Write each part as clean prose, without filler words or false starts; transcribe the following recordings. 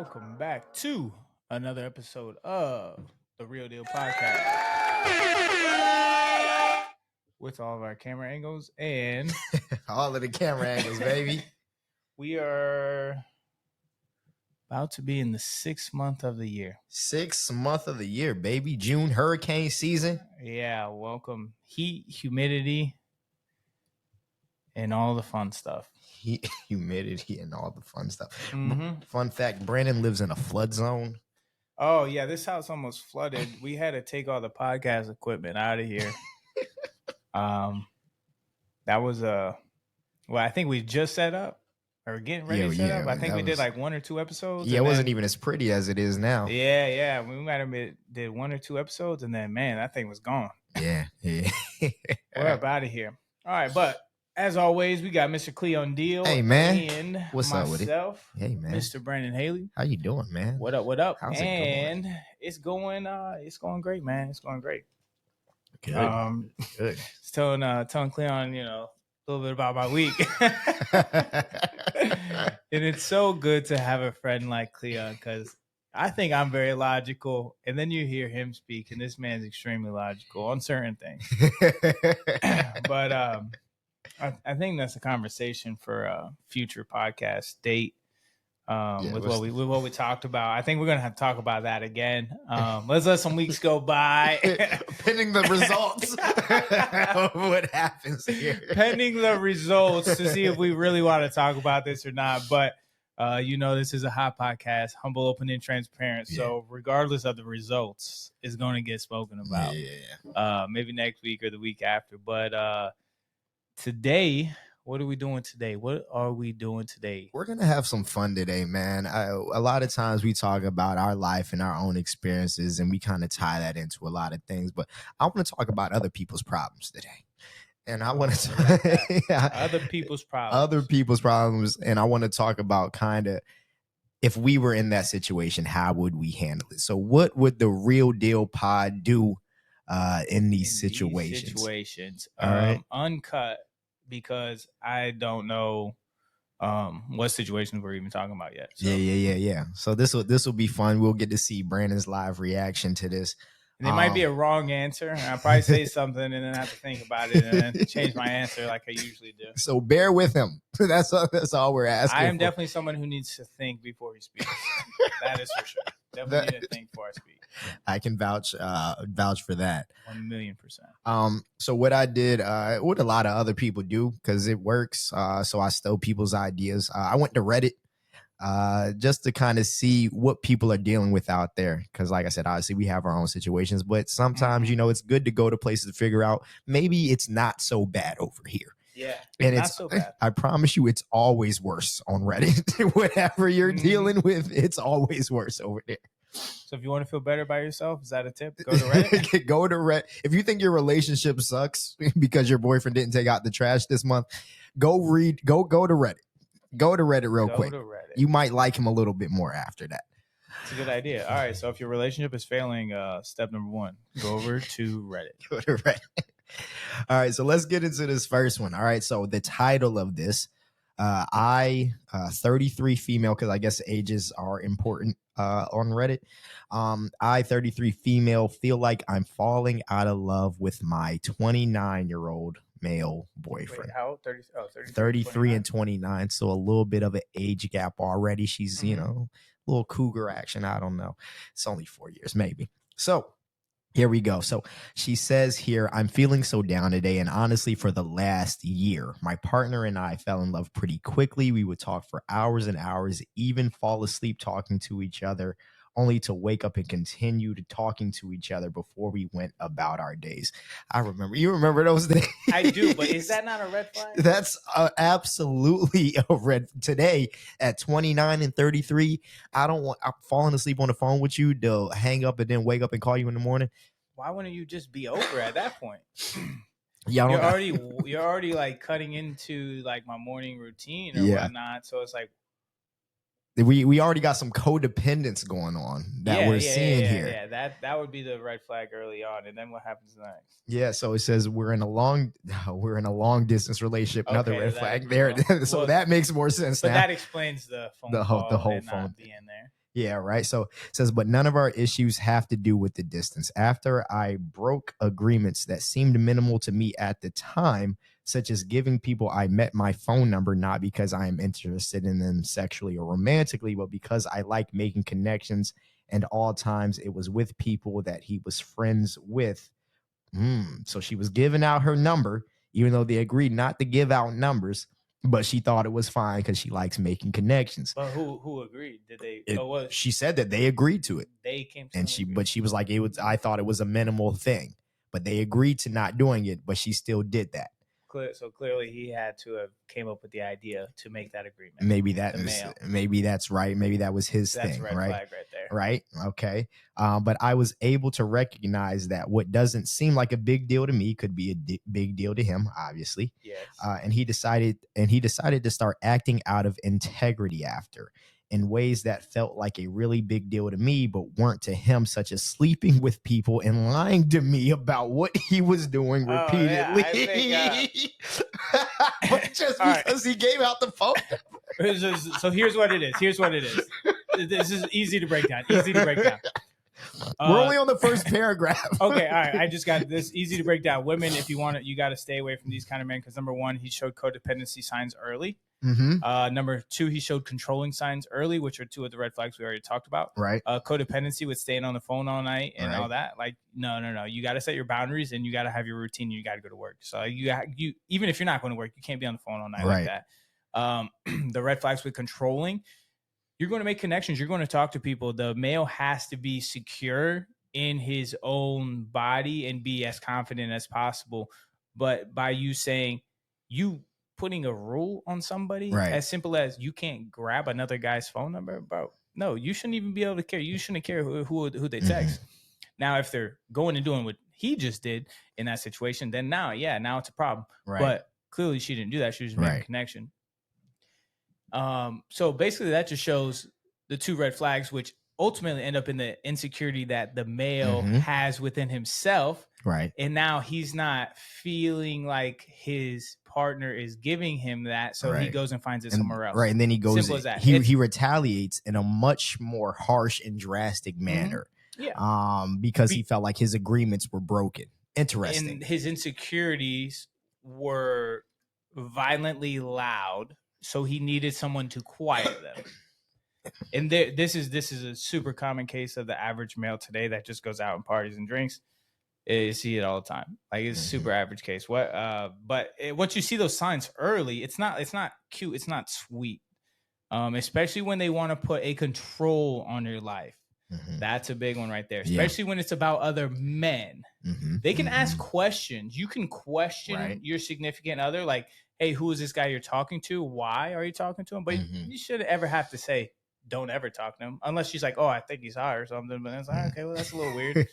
welcome back to another episode of the Real Deal Podcast with all of our camera angles and all of the camera angles, baby. We are about to be in the 6th month of the year. 6th month of the year, baby. June, hurricane season. Yeah, welcome. Heat, humidity, and all the fun stuff. Heat, humidity, and all the fun stuff. Mm-hmm. Fun fact, Brandon lives in a flood zone. Oh, yeah, this house almost flooded. We had to take all the podcast equipment out of here. That was I think we just set up or getting ready to set up. I think we did like 1 or 2 episodes. Yeah, it wasn't even as pretty as it is now. Yeah. We might have did 1 or 2 episodes, and then man, that thing was gone. Yeah. We're up out of here. All right, but as always, we got Mr. Cleon Deal. Hey man, and what's myself, up with it? Hey man, Mr. Brandon Haley. How you doing, man? What up? How's and it going? It's going great, man. It's going great. Good. Good. Telling Cleon, a little bit about my week. And it's so good to have a friend like Cleon, because I think I'm very logical, and then you hear him speak, and this man's extremely logical on certain things. But I think that's a conversation for a future podcast date. With what we talked about. I think we're gonna have to talk about that again. Let's let some weeks go by. Pending the results of what happens here. Pending the results to see if we really want to talk about this or not. But this is a hot podcast, humble, open, and transparent. Yeah. So regardless of the results, it's gonna get spoken about. Yeah. Maybe next week or the week after. But today, what are we doing today? We're going to have some fun today, man. A lot of times we talk about our life and our own experiences, and we kind of tie that into a lot of things. But I want to talk about other people's problems today. And I want to other people's problems. And I want to talk about kind of, if we were in that situation, how would we handle it? So what would the Real Deal Pod do in these situations? All right. Uncut. Because I don't know what situations we're even talking about yet. So. Yeah. So this will be fun. We'll get to see Brandon's live reaction to this. And it might be a wrong answer. I'll probably say something and then have to think about it and then change my answer like I usually do. So bear with him. That's all we're asking. I am definitely someone who needs to think before he speaks. That is for sure. Definitely need to think before I speak. I can vouch for that. 1,000,000%. So what I did, what a lot of other people do, because it works. So I stole people's ideas. I went to Reddit just to kind of see what people are dealing with out there. Because like I said, obviously we have our own situations, but sometimes, it's good to go to places to figure out maybe it's not so bad over here. Yeah, and it's not so bad. I promise you, it's always worse on Reddit. Whatever you're dealing with, it's always worse over there. So if you want to feel better about yourself, is that a tip? Go to Reddit. Go to Reddit. If you think your relationship sucks because your boyfriend didn't take out the trash this month, go to Reddit. Go to Reddit real quick. You might like him a little bit more after that. It's a good idea. All right. So if your relationship is failing, step number 1, go over to Reddit. Go to Reddit. All right. So let's get into this first one. All right. So the title of this, 33 female, because I guess ages are important on Reddit. I, 33 female, feel like I'm falling out of love with my 29-year-old male boyfriend. Wait, how old? 33 and 29. So a little bit of an age gap already. She's, a little cougar action. I don't know. It's only 4 years, maybe. So here we go. So she says here, I'm feeling so down today. And honestly, for the last year, my partner and I fell in love pretty quickly. We would talk for hours and hours, even fall asleep talking to each other, only to wake up and continue to talking to each other before we went about our days. You remember those days? I do, but is that not a red flag? That's absolutely a red. Today at 29 and 33, I'm falling asleep on the phone with you to hang up and then wake up and call you in the morning. Why wouldn't you just be over at that point? You're already like cutting into like my morning routine or whatnot. So it's like, we already got some codependence going on that we're seeing here. Yeah, that would be the red flag early on, and then what happens next? Yeah, so it says we're in a long distance relationship. Okay, another red flag there. So that makes more sense. But now. That explains the phone the whole phone not being there. Yeah, right. So it says, but none of our issues have to do with the distance. After I broke agreements that seemed minimal to me at the time, such as giving people I met my phone number, not because I am interested in them sexually or romantically, but because I like making connections. And all times it was with people that he was friends with. So she was giving out her number, even though they agreed not to give out numbers, but she thought it was fine because she likes making connections. But who agreed? Did they? She said that they agreed to it. They came to And she was like, I thought it was a minimal thing, but they agreed to not doing it, but she still did that. So clearly he had to have came up with the idea to make that agreement. Maybe that's right. Maybe that was his That's thing, a red right? flag right there. Right. Okay. But I was able to recognize that what doesn't seem like a big deal to me could be a big deal to him, obviously. Yes. And he decided to start acting out of integrity after, in ways that felt like a really big deal to me, but weren't to him, such as sleeping with people and lying to me about what he was doing repeatedly. I think, but just because he gave out the phone number. So here's what it is. This is easy to break down. We're only on the first paragraph. Okay, all right. I just got this easy to break down. Women, if you want it, you got to stay away from these kind of men because number one, he showed codependency signs early. Number two, he showed controlling signs early, which are two of the red flags we already talked about. Right. Codependency with staying on the phone all night and all that. Like, no. You got to set your boundaries and you got to have your routine. You got to go to work. So you even if you're not going to work, you can't be on the phone all night like that. The red flags with controlling. You're going to make connections. You're going to talk to people. The male has to be secure in his own body and be as confident as possible. But by you saying you putting a rule on somebody as simple as you can't grab another guy's phone number, bro. No, you shouldn't even be able to care. You shouldn't care who they text. Now, if they're going and doing what he just did in that situation, then now it's a problem. But clearly she didn't do that. She was making a connection. So basically that just shows the two red flags, which ultimately end up in the insecurity that the male has within himself. Right. And now he's not feeling like his partner is giving him that. So he goes and finds it somewhere else. Right. And then he goes, simple as that. He retaliates in a much more harsh and drastic manner. Yeah. Because he felt like his agreements were broken. Interesting. And his insecurities were violently loud. So he needed someone to quiet them. And this is a super common case of the average male today that just goes out and parties and drinks. You see it all the time. Like it's a super average case. But once you see those signs early, it's not cute. It's not sweet. Especially when they want to put a control on your life. That's a big one right there. Especially when it's about other men. They can ask questions. You can question your significant other, like, hey, who is this guy you're talking to? Why are you talking to him? But you shouldn't ever have to say, don't ever talk to him. Unless she's like, oh, I think he's hot or something. But it's like, okay, well, that's a little weird.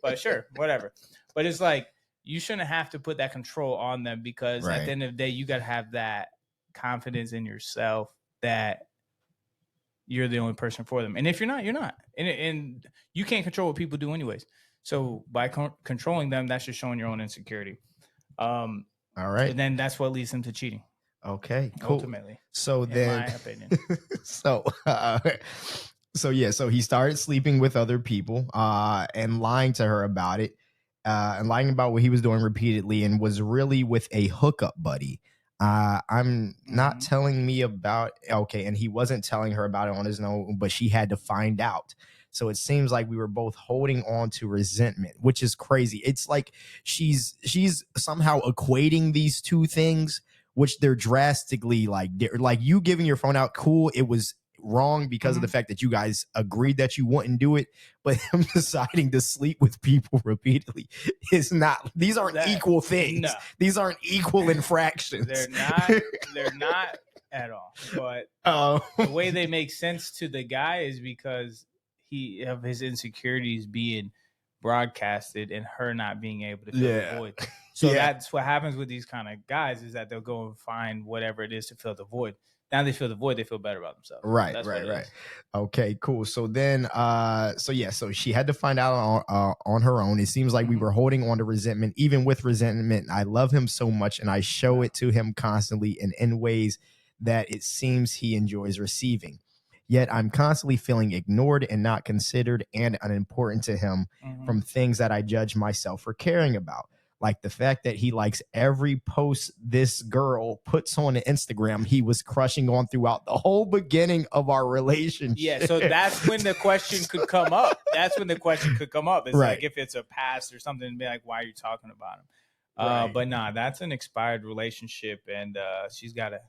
But sure, whatever. But it's like, you shouldn't have to put that control on them because at the end of the day, you got to have that confidence in yourself that you're the only person for them. And if you're not, you're not. And you can't control what people do anyways. So by controlling them, that's just showing your own insecurity. All right. And then that's what leads them to cheating. Okay, cool. Ultimately. So in then, my opinion. So he started sleeping with other people and lying to her about it and lying about what he was doing repeatedly and was really with a hookup buddy. I'm not telling me about, and he wasn't telling her about it on his own, but she had to find out. So it seems like we were both holding on to resentment, which is crazy. It's like she's somehow equating these two things, which they're drastically like you giving your phone out. Cool. It was wrong because of the fact that you guys agreed that you wouldn't do it, but him deciding to sleep with people repeatedly is not. These aren't equal things. No. These aren't equal infractions. They're not at all. But the way they make sense to the guy is because of his insecurities being broadcasted and her not being able to fill the void. So that's what happens with these kind of guys is that they'll go and find whatever it is to fill the void. Now they fill the void, they feel better about themselves. Right. Okay, cool. So then, so she had to find out on her own. It seems like we were holding on to resentment, even with resentment. I love him so much, and I show it to him constantly and in ways that it seems he enjoys receiving. Yet I'm constantly feeling ignored and not considered and unimportant to him from things that I judge myself for caring about. Like the fact that he likes every post this girl puts on Instagram he was crushing on throughout the whole beginning of our relationship. Yeah, so that's when the question could come up. That's when the question could come up. It's Right. like if it's a past or something, be like, why are you talking about him? Right. But nah, that's an expired relationship, and she's got to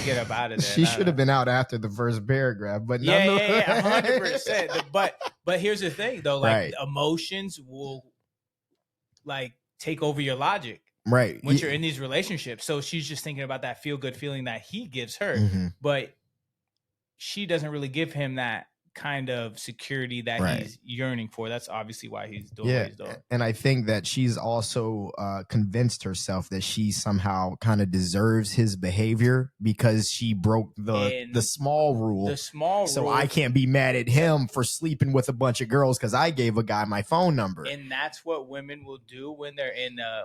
get up out of there. She should have been out after the first paragraph, but yeah, 100%. But here's the thing, though, like Right. emotions will like take over your logic, right, when you're in these relationships. So she's just thinking about that feel good feeling that he gives her, Mhm. but she doesn't really give him that kind of security that Right. he's yearning for. That's obviously why he's doing what he's doing. And I think that she's also convinced herself that she somehow kind of deserves his behavior because she broke the small rule. The small so rule. I can't be mad at him for sleeping with a bunch of girls because I gave a guy my phone number. And that's what women will do when they're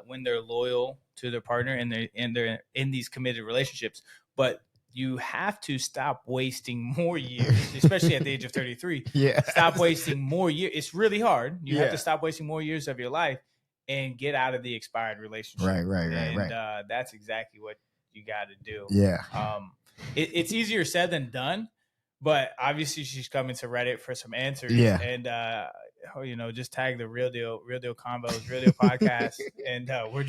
when they're loyal to their partner and they're in these committed relationships. But you have to stop wasting more years, especially at the age of 33. Yeah. Stop wasting more years. It's really hard. You have Yeah. to stop wasting more years of your life and get out of the expired relationship. Right. That's exactly what you got to do. Yeah. It's easier said than done, but obviously she's coming to Reddit for some answers. Yeah. And just tag the Real Deal Combos, Real Deal Podcast, and we're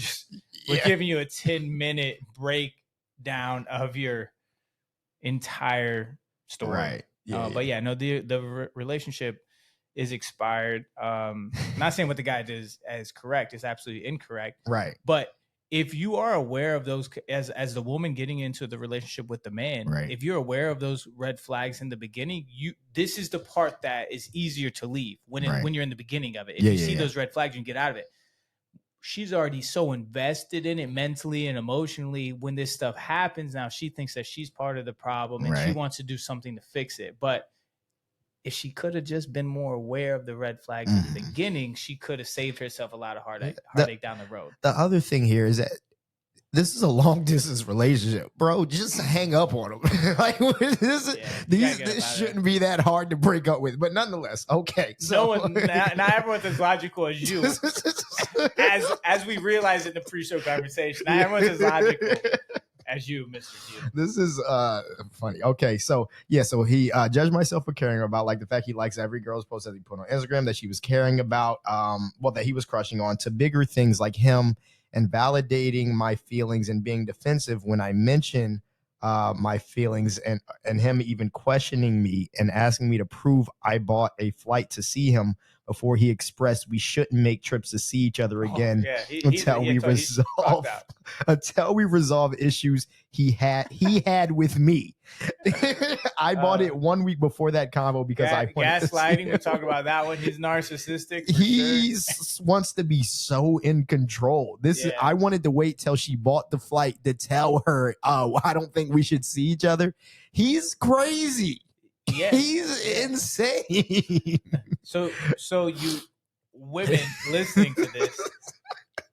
giving you a 10-minute breakdown of your entire story. Right. But yeah, no, the relationship is expired. Not saying what the guy does is correct. It's absolutely incorrect. Right. But if you are aware of those, as the woman getting into the relationship with the man, right. if you're aware of those red flags in the beginning, this is the part that is easier to leave when you're in the beginning of it. If you see those red flags, you can get out of it. She's already so invested in it mentally and emotionally. When this stuff happens, now she thinks that she's part of the problem and she wants to do something to fix it. But if she could have just been more aware of the red flags in the beginning, she could have saved herself a lot of heartache down the road. The other thing here is that this is a long distance relationship, bro. Just hang up on them. Like this shouldn't be that hard to break up with. But nonetheless, okay. So not everyone's as logical as you. as we realized in the pre-show conversation, not everyone's as logical as you, Mr. G. This is funny. Okay, so he judged myself for caring about, like, the fact he likes every girl's post that he put on Instagram that she was caring about, that he was crushing on, to bigger things like him and validating my feelings and being defensive when I mention my feelings, and him even questioning me and asking me to prove I bought a flight to see him before he expressed we shouldn't make trips to see each other again until we resolve issues he had with me. I bought it 1 week before that combo because gaslighting. We'll talk about that one. He's narcissistic. He wants to be so in control. I wanted to wait till she bought the flight to tell her, I don't think we should see each other. He's crazy. Yeah. He's insane. So you women listening to this,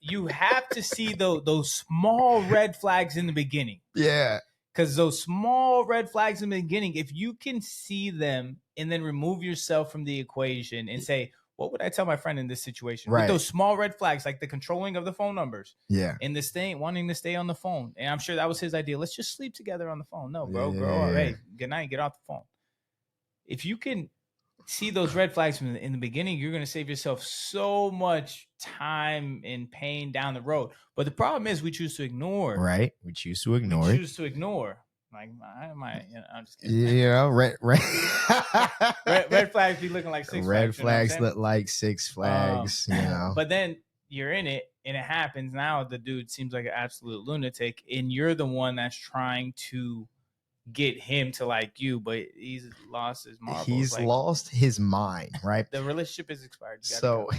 you have to see those small red flags in the beginning. Yeah. Because those small red flags in the beginning, if you can see them and then remove yourself from the equation and say, what would I tell my friend in this situation? Right. With those small red flags, like the controlling of the phone numbers. Yeah. And wanting to stay on the phone. And I'm sure that was his idea. Let's just sleep together on the phone. No, bro, grow up. Hey, good night, get off the phone. If you can see those red flags in the beginning, you're going to save yourself so much time and pain down the road. But the problem is we choose to ignore. Right. We choose to ignore Like, I'm just kidding. Red flags be looking like Six Flags. Red flags look like Six Flags, But then you're in it and it happens. Now the dude seems like an absolute lunatic and you're the one that's trying to get him to like you, but he's lost his marbles. He's lost his mind, right? The relationship is expired. So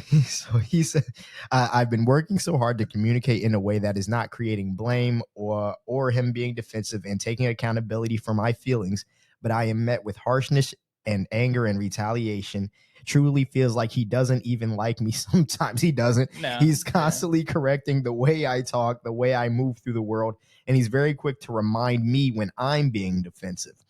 he said, I've been working so hard to communicate in a way that is not creating blame or him being defensive and taking accountability for my feelings, but I am met with harshness and anger and retaliation. Truly feels like he doesn't even like me. Sometimes he doesn't. No, he's constantly correcting the way I talk, the way I move through the world, and he's very quick to remind me when I'm being defensive.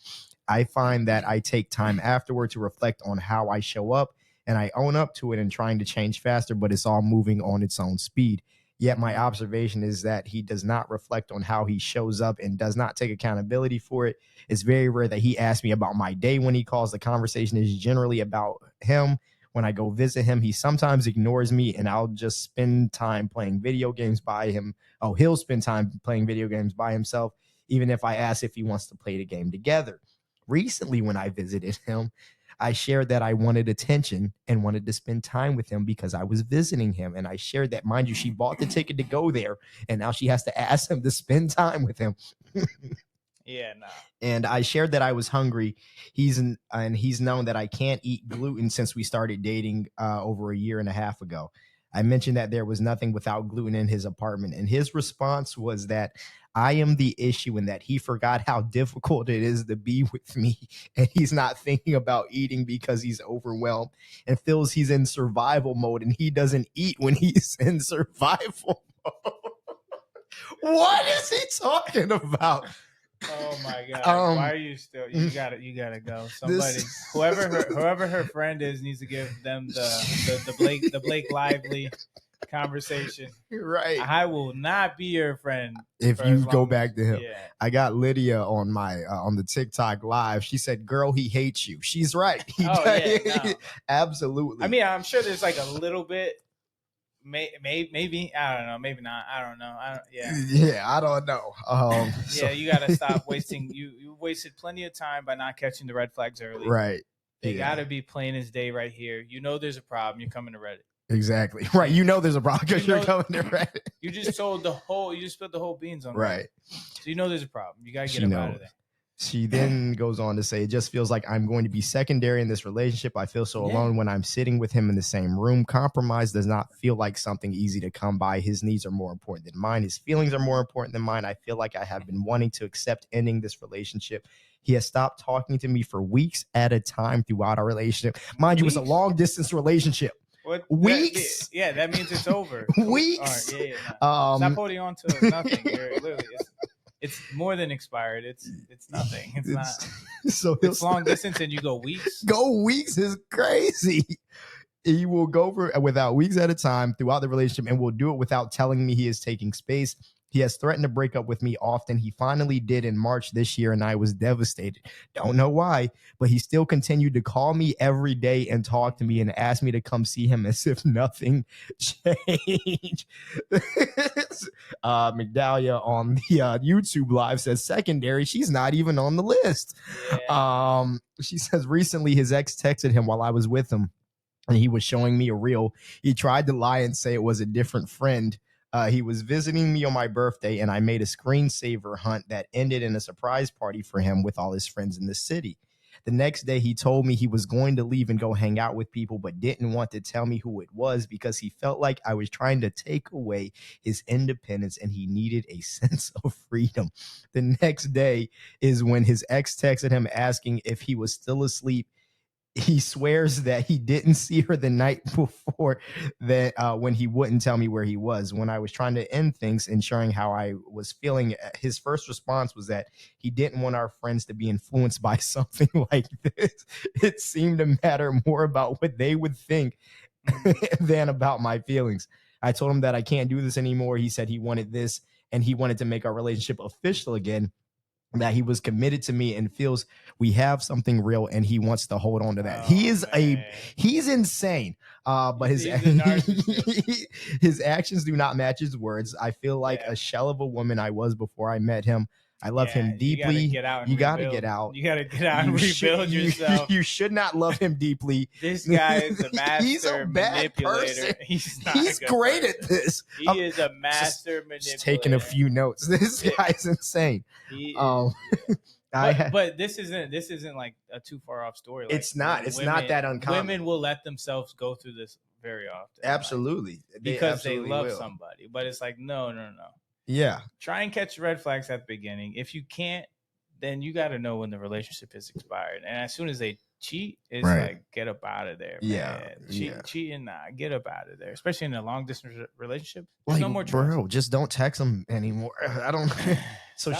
I find that I take time afterward to reflect on how I show up, and I own up to it and trying to change faster, but it's all moving on its own speed. Yet my observation is that he does not reflect on how he shows up and does not take accountability for it. It's very rare that he asks me about my day when he calls. The conversation is generally about him. When I go visit him, he sometimes ignores me, and I'll just spend time playing video games by him. Oh, he'll spend time playing video games by himself, even if I ask if he wants to play the game together. Recently, when I visited him, I shared that I wanted attention and wanted to spend time with him because I was visiting him. And I shared that, mind you, she bought the ticket to go there, and now she has to ask him to spend time with him. Yeah, no. And I shared that I was hungry. He's known that I can't eat gluten since we started dating over a year and a half ago. I mentioned that there was nothing without gluten in his apartment, and his response was that I am the issue and that he forgot how difficult it is to be with me, and he's not thinking about eating because he's overwhelmed and feels he's in survival mode, and he doesn't eat when he's in survival mode. What is he talking about? Oh my God! Why are you still? You gotta go. Somebody, whoever her friend is, needs to give them the Blake Lively conversation. Right. I will not be your friend if you go back to him. Yeah. I got Lydia on my on the TikTok live. She said, "Girl, he hates you." She's right. No. Absolutely. I mean, I'm sure there's like a little bit. Maybe I don't know. Maybe not. I don't know. Yeah, I don't know. Yeah, you gotta stop wasting. You wasted plenty of time by not catching the red flags early. Right. They gotta be plain as day right here. You know there's a problem. You're coming to Reddit. Exactly. Right. You know there's a problem because you're coming to Reddit. You just spilled the whole beans on right. Reddit. So you know there's a problem. You gotta get him out of there. She then goes on to say, it just feels like I'm going to be secondary in this relationship. I feel so alone when I'm sitting with him in the same room. Compromise does not feel like something easy to come by. His needs are more important than mine. His feelings are more important than mine. I feel like I have been wanting to accept ending this relationship. He has stopped talking to me for weeks at a time throughout our relationship. Mind you, it's a long distance relationship. What, weeks? That means it's over. Weeks? Right, Stop holding on to nothing. Literally, it's more than expired. It's nothing. It's not. So it's long distance, and you go weeks. Go weeks is crazy. He will go without weeks at a time throughout the relationship, and will do it without telling me he is taking space. He has threatened to break up with me often. He finally did in March this year, and I was devastated. Don't know why, but he still continued to call me every day and talk to me and ask me to come see him as if nothing changed. Migdalia on the YouTube live says secondary. She's not even on the list. Yeah. She says recently his ex texted him while I was with him, and he was showing me a reel. He tried to lie and say it was a different friend. He was visiting me on my birthday, and I made a screensaver hunt that ended in a surprise party for him with all his friends in the city. The next day, he told me he was going to leave and go hang out with people, but didn't want to tell me who it was because he felt like I was trying to take away his independence and he needed a sense of freedom. The next day is when his ex texted him asking if he was still asleep. He swears that he didn't see her the night before that when he wouldn't tell me where he was. When I was trying to end things and sharing how I was feeling, his first response was that he didn't want our friends to be influenced by something like this. It seemed to matter more about what they would think than about my feelings. I told him that I can't do this anymore. He said he wanted this and he wanted to make our relationship official again, that he was committed to me and feels we have something real and he wants to hold on to that. He's insane. But his actions do not match his words. I feel like a shell of a woman I was before I met him. I love him deeply. You got to get out. You got to get out and rebuild yourself. You should not love him deeply. This guy is a master He's a bad manipulator. Person. He's great at this. He is a master manipulator. Just taking a few notes. This guy's insane. But this isn't like a too far off story. Like, it's not. It's not that uncommon. Women will let themselves go through this very often. Absolutely. Like, because they love somebody. But it's like, no. Yeah. Try and catch red flags at the beginning. If you can't, then you got to know when the relationship is expired. And as soon as they cheat, it's like, get up out of there. Man. Cheating, get up out of there. Especially in a long distance relationship. There's no more trust. Bro, just don't text them anymore. I don't. So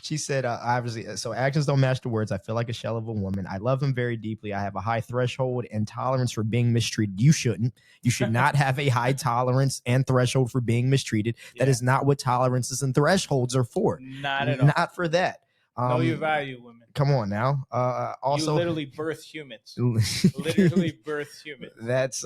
She said, obviously, so actions don't match the words. I feel like a shell of a woman. I love him very deeply. I have a high threshold and tolerance for being mistreated. You shouldn't. You should not have a high tolerance and threshold for being mistreated. Yeah. That is not what tolerances and thresholds are for. Not at all. Not for that. Know your value, women. Come on now. Also, you literally birth humans. Literally birth humans. That's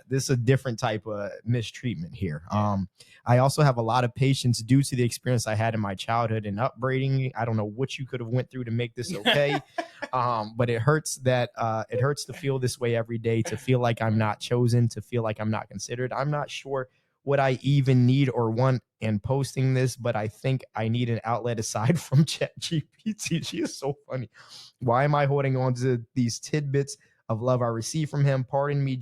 this is a different type of mistreatment here. Yeah. I also have a lot of patience due to the experience I had in my childhood and upbringing. I don't know what you could have went through to make this okay. But it hurts to feel this way every day, to feel like I'm not chosen, to feel like I'm not considered. I'm not sure what I even need or want in posting this, but I think I need an outlet aside from ChatGPT. She is so funny. Why am I holding on to these tidbits of love I receive from him? Part of me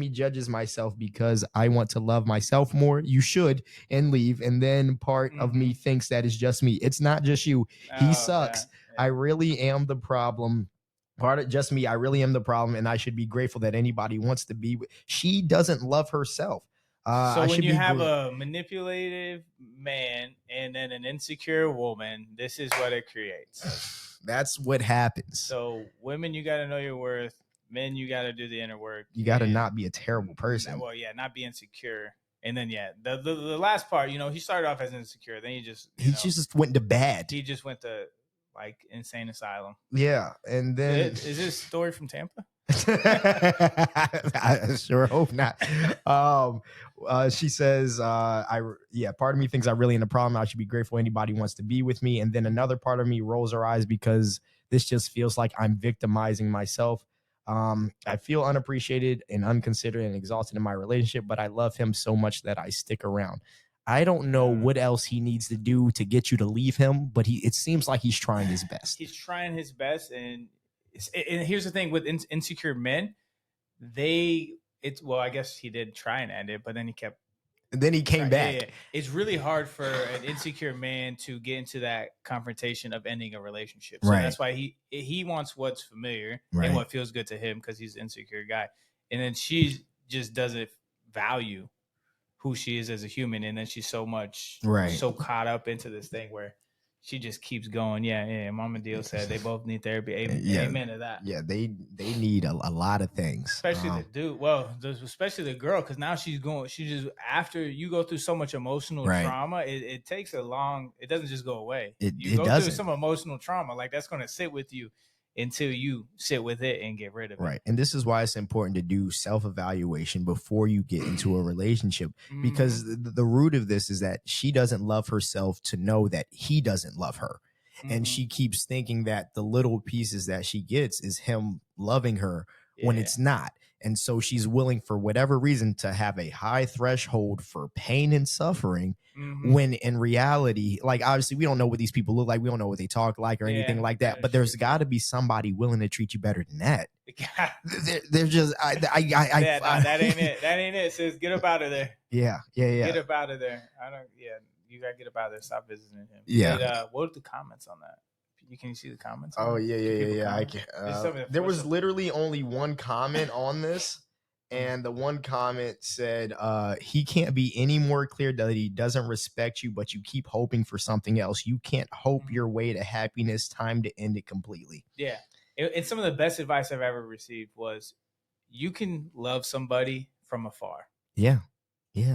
judges myself because I want to love myself more. You should, and leave. And then part of me thinks that it's just me. It's not just you. He sucks. Yeah. I really am the problem. Part of just me. I really am the problem, and I should be grateful that anybody wants to be with. She doesn't love herself. So when you have a manipulative man and then an insecure woman, this is what it creates. That's what happens. So women, you got to know your worth. Men, you got to do the inner work. You got to not be a terrible person. Well, yeah, not be insecure. And then, the last part, he started off as insecure. Then he just went to bad. He just went to like insane asylum. Yeah. And then is this a story from Tampa? I sure hope not. She says, part of me thinks I'm really in a problem. I should be grateful anybody wants to be with me. And then another part of me rolls her eyes because this just feels like I'm victimizing myself. I feel unappreciated and unconsidered and exhausted in my relationship, but I love him so much that I stick around. I don't know what else he needs to do to get you to leave him, but it seems like he's trying his best. He's trying his best, and here's the thing with insecure men, I guess he did try and end it, but then he kept. And then he came back. Yeah. It's really hard for an insecure man to get into that confrontation of ending a relationship. So that's why he wants what's familiar and what feels good to him because he's an insecure guy. And then she just doesn't value who she is as a human. And then she's so caught up into this thing where she just keeps going. Yeah. Mama Deal said they both need therapy. Amen to that. Yeah, they need a lot of things. Especially the dude. Well, especially the girl, because now she just, after you go through so much emotional trauma, it takes it doesn't just go away. You go through some emotional trauma, like that's going to sit with you until you sit with it and get rid of it. Right. And this is why it's important to do self-evaluation before you get into a relationship, because the root of this is that she doesn't love herself to know that he doesn't love her. And she keeps thinking that the little pieces that she gets is him loving her when it's not. And so she's willing, for whatever reason, to have a high threshold for pain and suffering, when in reality, like, obviously we don't know what these people look like. We don't know what they talk like or anything like that. But there's got to be somebody willing to treat you better than that. They're just, that ain't it. That ain't it. Says get up out of there. Yeah. Get up out of there. You gotta get up out of there. Stop visiting him. Yeah. But, what are the comments on that? Can you see the comments? Oh, yeah. I can. There was literally only one comment on this, and the one comment said, he can't be any more clear that he doesn't respect you, but you keep hoping for something else. You can't hope your way to happiness. Time to end it completely. Yeah. And some of the best advice I've ever received was, you can love somebody from afar. Yeah.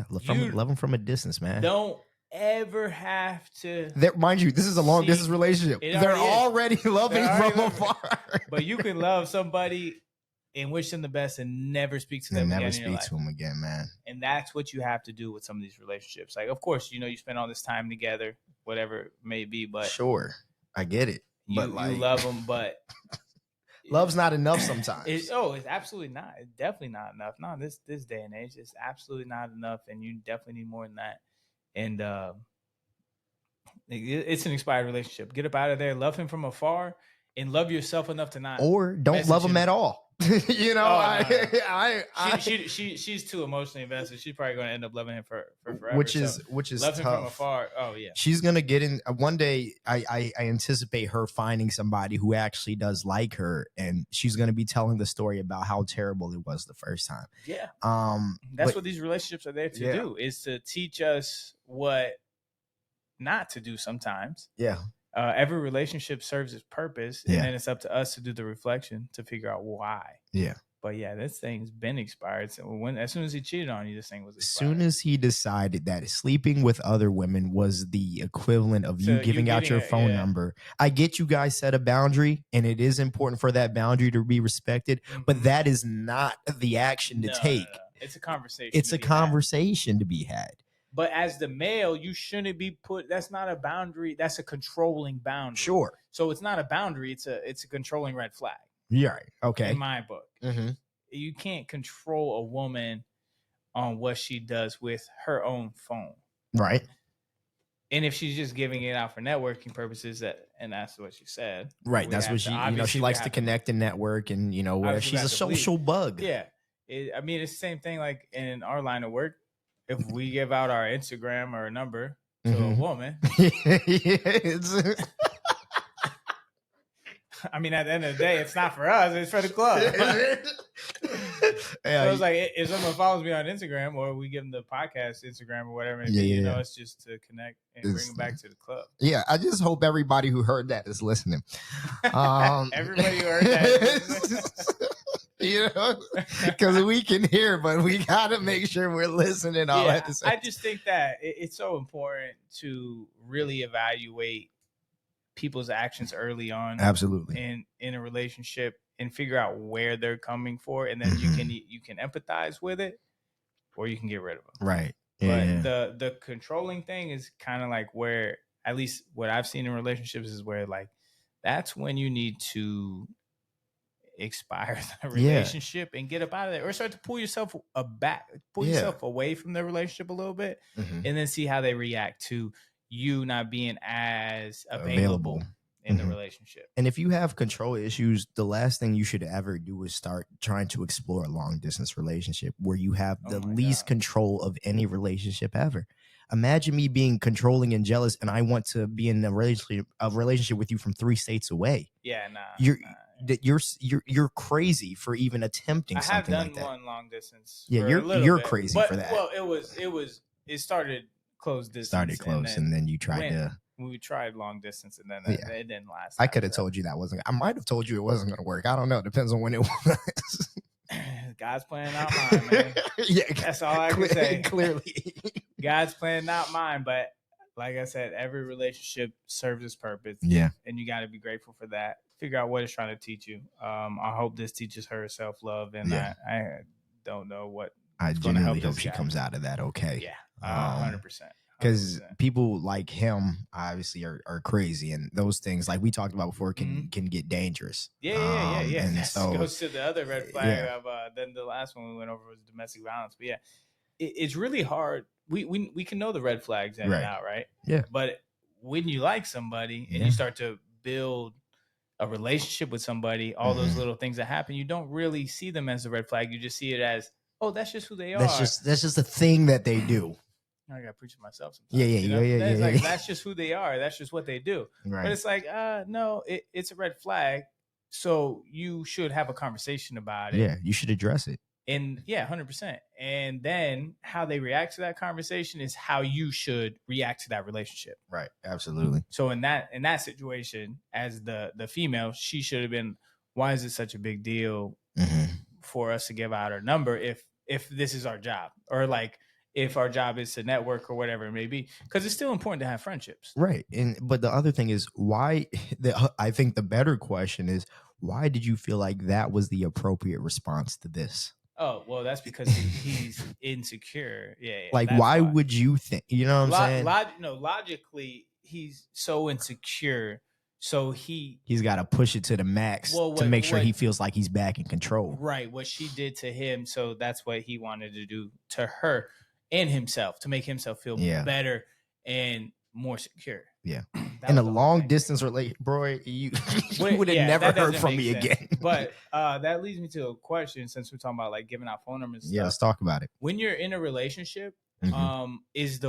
Love them from a distance, man. Don't ever have to. Mind you, this is a long distance relationship. They're already loving from afar. But you can love somebody and wish them the best and never speak to them again. Never speak to them again, man. And that's what you have to do with some of these relationships. Like, of course, you spend all this time together, whatever it may be, but sure, I get it. But you love them, but love's not enough sometimes. It's absolutely not. It's definitely not enough. No, this day and age, it's absolutely not enough, and you definitely need more than that. And it's an expired relationship. Get up out of there. Love him from afar, and love yourself enough to not, or don't love him at all. She's too emotionally invested. She's probably going to end up loving him for forever. Which is love tough. Him from afar. Oh yeah. She's gonna get in one day. I anticipate her finding somebody who actually does like her, and she's gonna be telling the story about how terrible it was the first time. Yeah. That's what these relationships are there to do, is to teach us what not to do sometimes. Yeah. Every relationship serves its purpose, and Yeah. then it's up to us to do the reflection to figure out why. Yeah. But yeah, this thing's been expired. So as soon as he cheated on you, this thing was As expired. soon as he decided that sleeping with other women was the equivalent of So you giving out your phone number, I get you guys set a boundary, and it is important for that boundary to be respected, but that is not the action to take. No. It's a conversation. It's a conversation to be had. But as the male, you shouldn't be that's not a boundary. That's a controlling boundary. Sure. So it's not a boundary. It's a controlling red flag. Yeah. Right. Okay. In my book, you can't control a woman on what she does with her own phone. Right. And if she's just giving it out for networking purposes, and that's what she said. Right. That's what she likes to connect and network, and where she's a social bug. Yeah. I mean, it's the same thing like in our line of work. If we give out our Instagram or a number to a woman, I mean, at the end of the day, it's not for us; it's for the club. So it's like if someone follows me on Instagram, or we give them the podcast Instagram or whatever, it's just to connect and bring them back to the club. Yeah, I just hope everybody who heard that is listening. Everybody who heard that. Because we can hear, but we gotta make sure we're listening all at the same time. I just think that it's so important to really evaluate people's actions early on. Absolutely. In a relationship, and figure out where they're coming for, and then you can empathize with it, or you can get rid of them. Right. Yeah. But the controlling thing is kind of like where, at least what I've seen in relationships, is where like that's when you need to expire the relationship and get up out of there, or start to pull yourself yourself away from the relationship a little bit, and then see how they react to you not being as available in the relationship. And if you have control issues, the last thing you should ever do is start trying to explore a long distance relationship where you have the least control of any relationship ever. Imagine me being controlling and jealous, and I want to be in a relationship with you from 3 states away. Yeah, you're crazy for even attempting something like that. I have done one long distance. Yeah, you're crazy for that. Well, it started close distance. And then you tried to. We tried long distance, and then it didn't last. I could have told you that wasn't. I might have told you it wasn't going to work. I don't know. It depends on when it was. God's plan, not mine, man. Yeah, that's all I can say. Clearly, God's plan, not mine. But like I said, every relationship serves its purpose. Yeah, and you got to be grateful for that. Figure out what it's trying to teach you. I hope this teaches her self-love, and I don't know what. I genuinely hope she comes out of that okay. Yeah, 100%. Because people like him obviously are crazy, and those things, like we talked about before, can get dangerous. Yeah. And that so goes to the other red flag of then the last one we went over was domestic violence. But it's really hard. We can know the red flags in and out, right? Yeah. But when you like somebody and you start to build a relationship with somebody, all those little things that happen, you don't really see them as a red flag. You just see it as, oh, that's just who they are. That's just a thing that they do. I gotta preach to myself sometimes. Yeah. That's just who they are. That's just what they do. Right. But it's like, no, it's a red flag. So you should have a conversation about it. Yeah, you should address it. And 100%. And then how they react to that conversation is how you should react to that relationship. Right. Absolutely. So in that situation, as the female, she should have been, why is it such a big deal for us to give out our number if this is our job, or like if our job is to network or whatever it may be, because it's still important to have friendships. Right. But the other thing is why I think the better question is, why did you feel like that was the appropriate response to this? Oh, well, that's because he's insecure. Yeah. Like, why would you think, you know what I'm saying? Logically, he's so insecure. So he's got to push it to the max to make sure he feels like he's back in control. Right. What she did to him. So that's what he wanted to do to her and himself, to make himself feel better and more secure. Yeah. In a long distance relationship, bro, you would have never heard from me again. But that leads me to a question, since we're talking about like giving out phone numbers. Yeah, let's talk about it. When you're in a relationship, is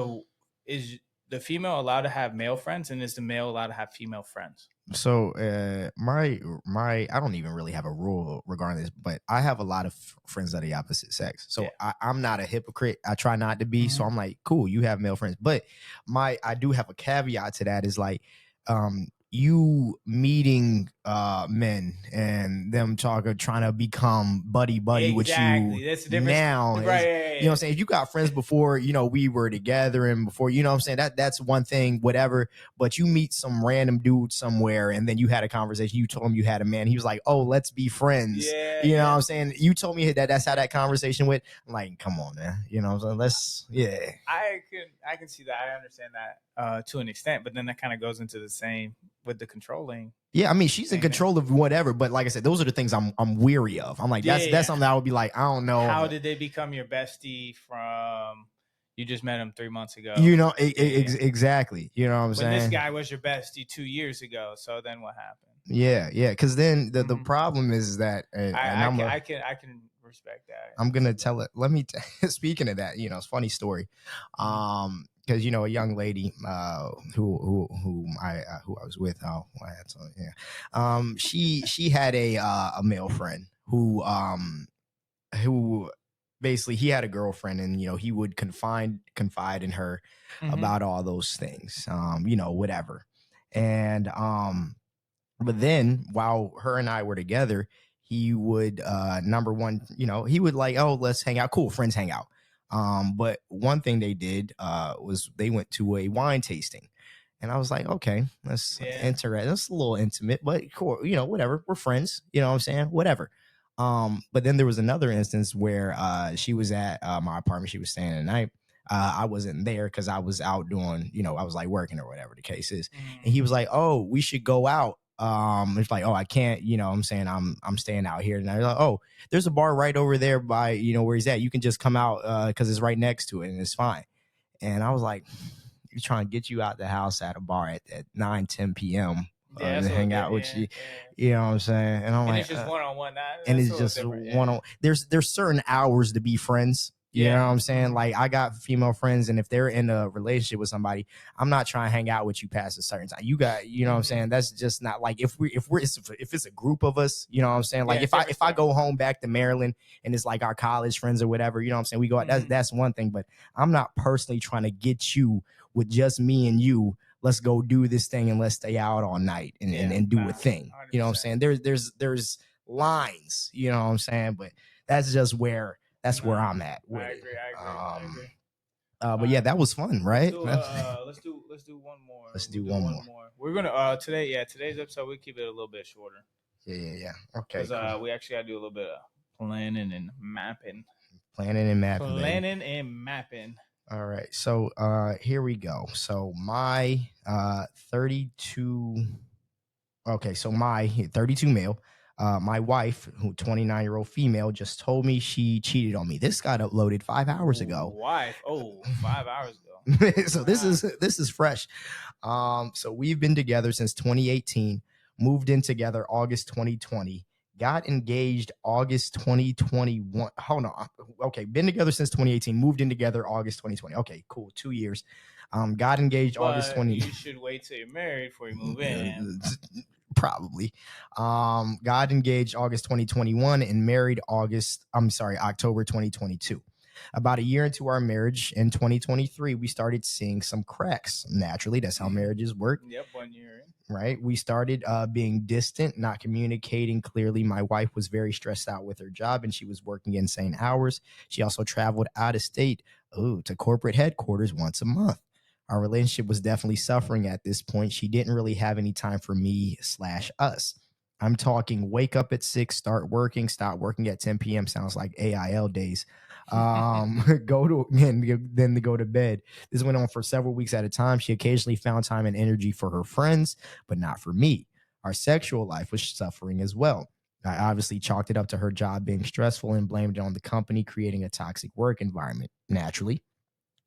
the female allowed to have male friends, and is the male allowed to have female friends? So my I don't even really have a rule regarding this, but I have a lot of friends of the opposite sex. So Yeah. I'm not a hypocrite. I try not to be. So I'm like, cool, you have male friends. But I do have a caveat to that is like you meeting men and them trying to become buddy with you. That's the difference. Now Right. you know what I'm saying? If you got friends before, you know, we were together and before, you know what I'm saying? That's one thing, whatever. But you meet some random dude somewhere and then you had a conversation. You told him you had a man. He was like, oh, let's be friends. Yeah, you know what I'm saying? You told me that's how that conversation went. I'm like, come on, man. You know, so let's, yeah. I can see that. I understand that to an extent, but then that kind of goes into the same with the controlling. Yeah, I mean, she's in control of whatever, but like I said, those are the things I'm weary of. I'm like, that's something I would be like, I don't know. How did they become your bestie from you just met him 3 months ago? You know, exactly. You know what I'm saying? This guy was your bestie 2 years ago. So then what happened? Yeah. Because then the problem is that I can respect that. I'm gonna tell it. Let me speaking of that, you know, it's a funny story. Because you know, a young lady who I was with, she had a male friend who basically he had a girlfriend, and you know, he would confide in her about all those things, you know, whatever. And but then while her and I were together, he would number one, you know, he would like, oh, let's hang out. Cool, friends hang out. But one thing they did was they went to a wine tasting. And I was like, okay, that's interesting. That's a little intimate, but cool, you know, whatever. We're friends, you know what I'm saying? Whatever. But then there was another instance where she was at my apartment. She was staying the night. I wasn't there because I was out doing, you know, I was like working or whatever the case is. And he was like, oh, we should go out. It's like, oh, I can't, you know, I'm saying I'm staying out here. And I was like, oh, there's a bar right over there by, you know, where he's at. You can just come out because it's right next to it and it's fine. And I was like, you're trying to get you out the house at a bar at 9-10 p.m. To hang out with you. You know what I'm saying? And I'm like, it's just one-on-one. And it's just one-on. There's certain hours to be friends. You know what I'm saying? Like, I got female friends, and if they're in a relationship with somebody, I'm not trying to hang out with you past a certain time. You got, you know what I'm saying? That's just not like if it's a group of us, you know what I'm saying? Like if I go home back to Maryland and it's like our college friends or whatever, you know what I'm saying? We go out, that's one thing, but I'm not personally trying to get you with just me and you. Let's go do this thing and let's stay out all night and do a thing. 100%. You know what I'm saying? There's lines, you know what I'm saying? But that's just where I'm at with it. I agree. But yeah, that was fun, right? Let's do one more. Let's do one more. We're gonna today's episode we keep it a little bit shorter. Yeah. Okay. Because we actually gotta do a little bit of planning and mapping. All right. So here we go. So my 32. Okay, so my 32 male. My wife, who 29-year-old female, just told me she cheated on me. This got uploaded 5 hours ago. 5 hours ago. So this is fresh. So we've been together since 2018. Moved in together August 2020. Got engaged August 2021. Hold on. Okay, been together since 2018. Moved in together August 2020. Okay, cool. 2 years. Got engaged August 20. You should wait till you're married before you move in. Probably. Got engaged August 2021 and married October 2022. About a year into our marriage in 2023, we started seeing some cracks. Naturally, that's how marriages work. Yep, 1 year in. Right. We started being distant, not communicating clearly. My wife was very stressed out with her job and she was working insane hours. She also traveled out of state to corporate headquarters once a month. Our relationship was definitely suffering at this point. She didn't really have any time for me/us. I'm talking wake up at 6, start working, stop working at 10 p.m. Sounds like AIL days. Then to go to bed. This went on for several weeks at a time. She occasionally found time and energy for her friends, but not for me. Our sexual life was suffering as well. I obviously chalked it up to her job being stressful and blamed it on the company creating a toxic work environment. Naturally,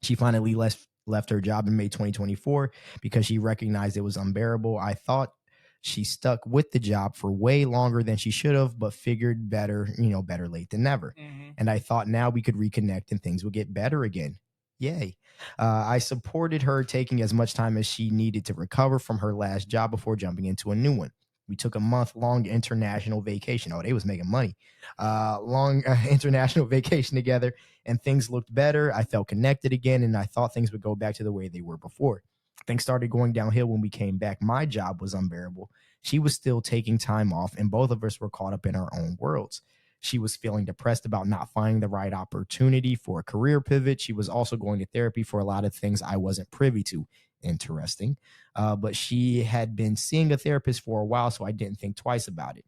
she finally left her job in May 2024 because she recognized it was unbearable. I thought she stuck with the job for way longer than she should have, but figured better late than never. And I thought now we could reconnect and things would get better again. Yay. I supported her taking as much time as she needed to recover from her last job before jumping into a new one. We took a month-long international vacation. Oh, they was making money. Long international vacation together, and things looked better. I felt connected again, and I thought things would go back to the way they were before. Things started going downhill when we came back. My job was unbearable. She was still taking time off, and both of us were caught up in our own worlds. She was feeling depressed about not finding the right opportunity for a career pivot. She was also going to therapy for a lot of things I wasn't privy to. Interesting. But she had been seeing a therapist for a while, so I didn't think twice about it.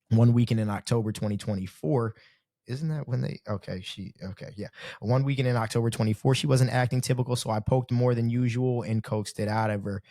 One weekend in October 2024, isn't that when they yeah, one weekend in October 24, she wasn't acting typical, so I poked more than usual and coaxed it out of her.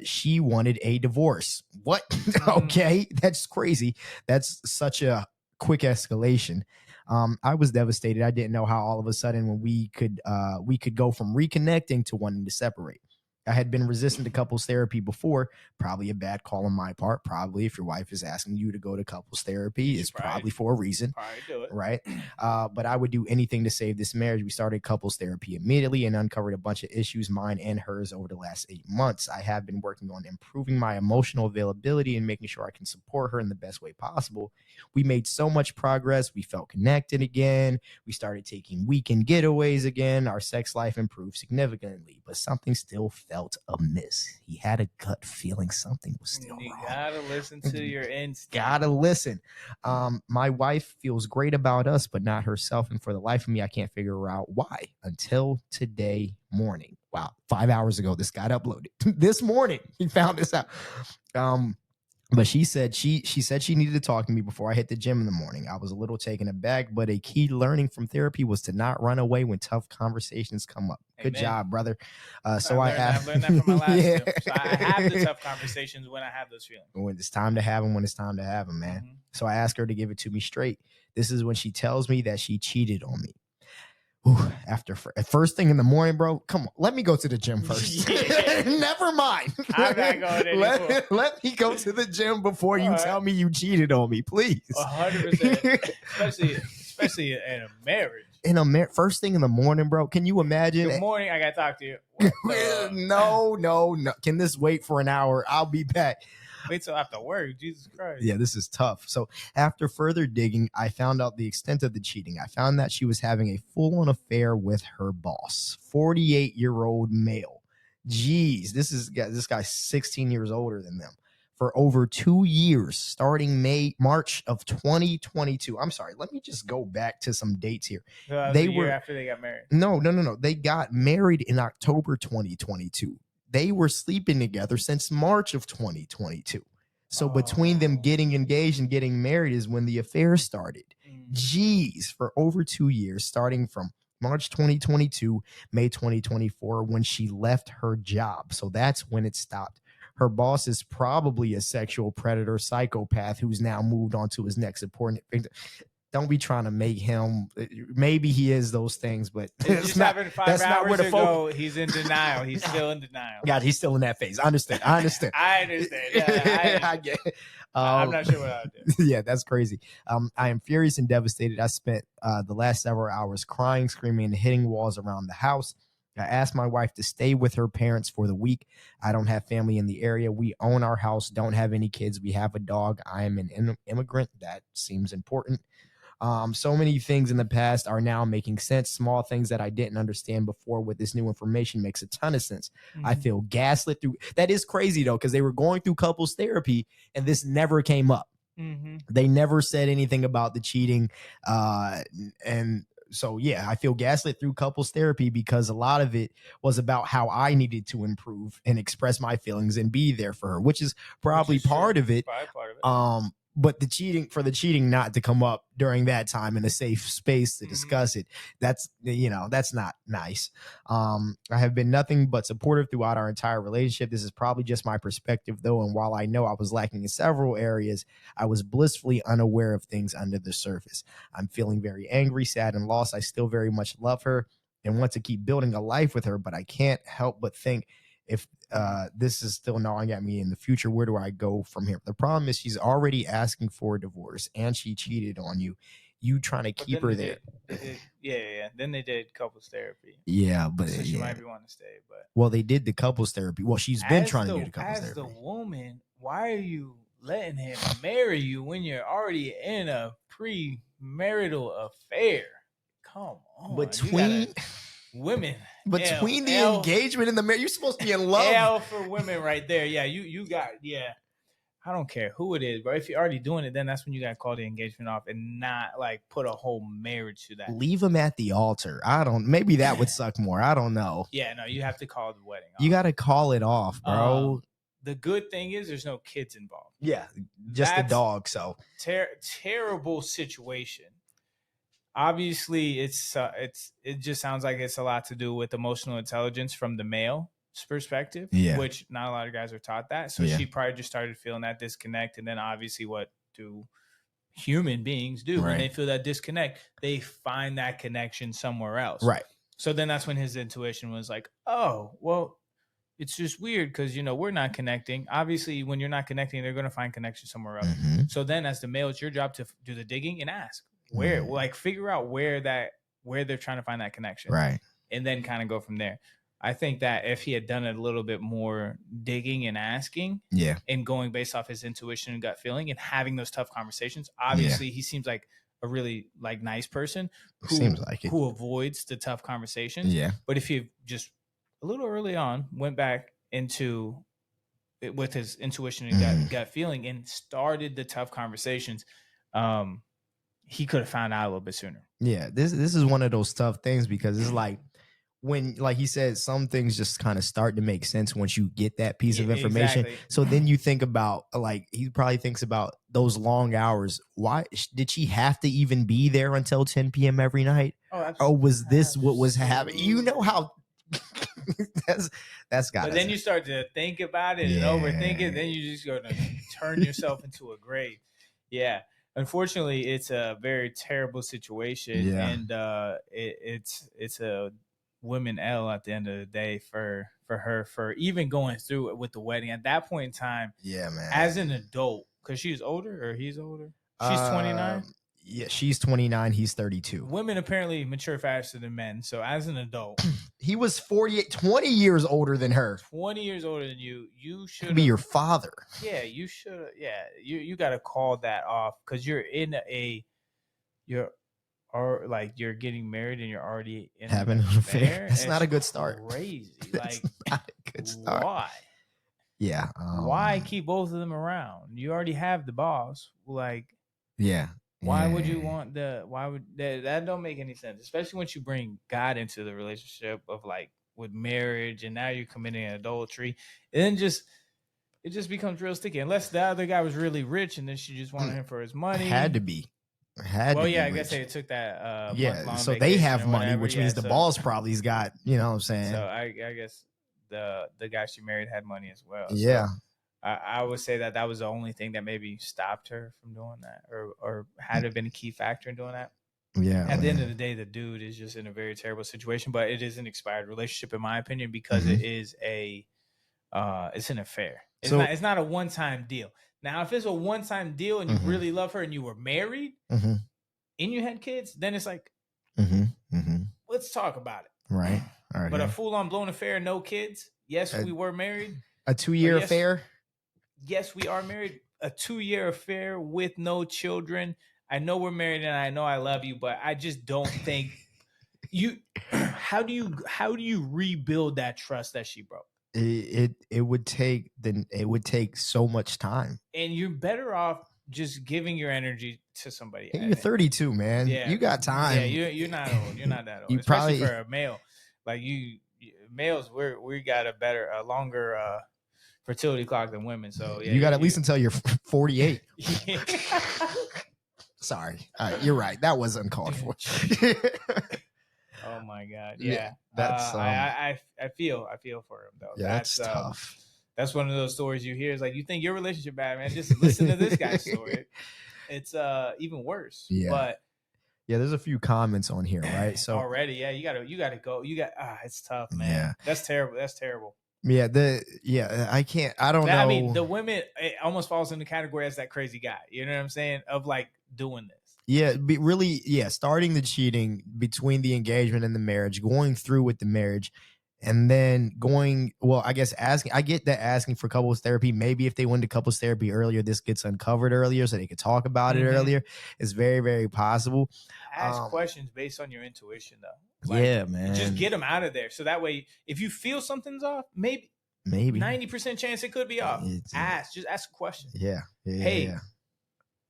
She wanted a divorce. What? Okay, that's crazy. That's such a quick escalation. I was devastated. I didn't know how all of a sudden when we could go from reconnecting to wanting to separate. I had been resistant to couples therapy before. Probably a bad call on my part. Probably if your wife is asking you to go to couples therapy, it's probably for a reason. Probably do it. Right. But I would do anything to save this marriage. We started couples therapy immediately and uncovered a bunch of issues, mine and hers, over the last 8 months. I have been working on improving my emotional availability and making sure I can support her in the best way possible. We made so much progress. We felt connected again. We started taking weekend getaways again. Our sex life improved significantly, but something still felt amiss. He had a gut feeling something was still wrong. You gotta listen to your instinct. Gotta listen. My wife feels great about us, but not herself. And for the life of me, I can't figure out why until today morning. Wow. 5 hours ago, this got uploaded. This morning, he found this out. But she said she said she needed to talk to me before I hit the gym in the morning. I was a little taken aback, but a key learning from therapy was to not run away when tough conversations come up. Good job, brother. I've learned that from my last film. So I have the tough conversations when I have those feelings. When it's time to have them, man. Mm-hmm. So I asked her to give it to me straight. This is when she tells me that she cheated on me. Ooh, first thing in the morning, bro. Come on, let me go to the gym first. Never mind. I'm not going anymore. Let me go to the gym before you tell me you cheated on me, please. 100%, especially in a marriage. First thing in the morning, bro. Can you imagine? Good morning. I gotta talk to you. No. Can this wait for an hour? I'll be back. Wait till after work. Jesus Christ. Yeah, this is tough. So after further digging, I found out the extent of the cheating. I found that she was having a full-on affair with her boss, 48-year-old male. Jeez, this guy's 16 years older than them. For over 2 years, starting March of 2022. I'm sorry, let me just go back to some dates here. They were after they got married. No. They got married in October 2022. They were sleeping together since March of 2022. So between them getting engaged and getting married is when the affair started. Jeez, for over 2 years, starting from March 2022, May 2024, when she left her job. So that's when it stopped. Her boss is probably a sexual predator psychopath who's now moved on to his next important thing. Don't be trying to make him. Maybe he is those things, but that's not where the focus. He's in denial. He's still in denial. Yeah, he's still in that phase. I understand. I understand. Yeah, I get it. I'm not sure what I would do. Yeah, that's crazy. I am furious and devastated. I spent the last several hours crying, screaming, and hitting walls around the house. I asked my wife to stay with her parents for the week. I don't have family in the area. We own our house, don't have any kids. We have a dog. I am an immigrant. That seems important. So many things in the past are now making sense. Small things that I didn't understand before with this new information makes a ton of sense. Mm-hmm. I feel gaslit through. That is crazy, though, because they were going through couples therapy and this never came up. Mm-hmm. They never said anything about the cheating. And so, yeah, I feel gaslit through couples therapy because a lot of it was about how I needed to improve and express my feelings and be there for her, which is probably part of it. But the cheating not to come up during that time in a safe space to discuss it, that's not nice. I have been nothing but supportive throughout our entire relationship. This is probably just my perspective, though, and while I know I was lacking in several areas, I was blissfully unaware of things under the surface. I'm feeling very angry, sad, and lost. I still very much love her and want to keep building a life with her, but I can't help but think, if this is still gnawing at me in the future, where do I go from here? The problem is she's already asking for a divorce and she cheated on you. you trying to But keep then her they there. did, yeah. Then they did couples therapy. Yeah, but So she yeah. might be wanting to stay. But Well, they did the couples therapy. Well, she's been trying to do the couples as the therapy. woman, why are you letting him marry you when you're already in a pre-marital affair? Come on, women. Between the L, engagement and the marriage, you're supposed to be in love. L for women right there. Yeah, you got, yeah. I don't care who it is, but if you're already doing it, then that's when you got to call the engagement off and not like put a whole marriage to that. Leave them at the altar. Maybe that would suck more. I don't know. Yeah, no, you have to call the wedding off. You got to call it off, bro. The good thing is there's no kids involved. Yeah, just the dog. So terrible situation. Obviously, it just sounds like it's a lot to do with emotional intelligence from the male's perspective, which not a lot of guys are taught that. So she probably just started feeling that disconnect, and then obviously, what do human beings do when they feel that disconnect? They find that connection somewhere else, right? So then that's when his intuition was like, "Oh, well, it's just weird because we're not connecting. Obviously, when you're not connecting, they're going to find connection somewhere else. Mm-hmm. So then, as the male, it's your job to do the digging and ask where, like, figure out where they're trying to find that connection, right? And then kind of go from there. I think that if he had done a little bit more digging and asking, and going based off his intuition and gut feeling, and having those tough conversations, obviously he seems like a really nice person who avoids the tough conversations. Yeah, but if he just a little early on went back into it with his intuition and gut feeling and started the tough conversations, he could have found out a little bit sooner. Yeah, this is one of those tough things because it's like when, like he said, some things just kind of start to make sense once you get that piece of information. Exactly. So then you think about, like, he probably thinks about those long hours. Why did she have to even be there until 10 p.m. every night? Or was this what was happening? You know how that's got. But then you start to think about it and overthink it. Then you just going to turn yourself into a grave. Yeah. Unfortunately, it's a very terrible situation, and it's a women L at the end of the day for her for even going through it with the wedding at that point in time. Yeah, man. As an adult, because she's older or he's older. She's 29. Yeah, she's 29. He's 32. Women apparently mature faster than men. So as an adult, he was 48, 20 years older than her. 20 years older than you. You should be your father. Yeah, you should. Yeah, you got to call that off because you're in you're getting married and you're already having an affair. That's not a good start. Crazy. Like, not a good start. Why? Yeah. Why keep both of them around? You already have the boss. Like, yeah. Why would you want that don't make any sense, especially once you bring God into the relationship of with marriage, and now you're committing adultery, and then it just becomes real sticky. Unless the other guy was really rich and then she just wanted him for his money. Had to be. I guess they took that so they have money, which means the boss probably's got, you know what I'm saying? So I guess the guy she married had money as well. Yeah. So I would say that was the only thing that maybe stopped her from doing that, or had it been a key factor in doing that. Yeah. At the end of the day, the dude is just in a very terrible situation, but it is an expired relationship, in my opinion, because it is it's an affair. It's not a one-time deal. Now, if it's a one-time deal and you really love her and you were married and you had kids, then it's like, let's talk about it. Right. All right. But a full-on blown affair, no kids. Yes, we were married. A 2-year affair. Yes, we are married. A 2-year affair with no children. I know we're married and I know I love you, but I just don't think you. How do you rebuild that trust that she broke? It would take so much time, and you're better off just giving your energy to somebody. Hey, you're 32, man. Yeah, you got time. Yeah, you're not old. You're not that old. Especially for a male, like you males, we got a longer fertility clock than women. So yeah, you got at least until you're 48. Sorry, you're right. That was uncalled for. Oh my God! Yeah, that's I feel for him though. Yeah, that's tough. That's one of those stories you hear. It's like, you think your relationship bad, man? Just listen to this guy's story. It's even worse. Yeah, but there's a few comments on here, right? So already, you gotta go. It's tough, man. Yeah, that's terrible. That's terrible. Yeah, I don't know. I mean, the women, it almost falls in the category as that crazy guy. You know what I'm saying? Of doing this. Yeah, starting the cheating between the engagement and the marriage, going through with the marriage, and then I guess I get that asking for couples therapy. Maybe if they went to couples therapy earlier, this gets uncovered earlier so they could talk about it earlier. It's very, very possible. Ask questions based on your intuition, though. Yeah, man. Just get them out of there. So that way, if you feel something's off, maybe 90% chance it could be off. Just ask a question. Hey,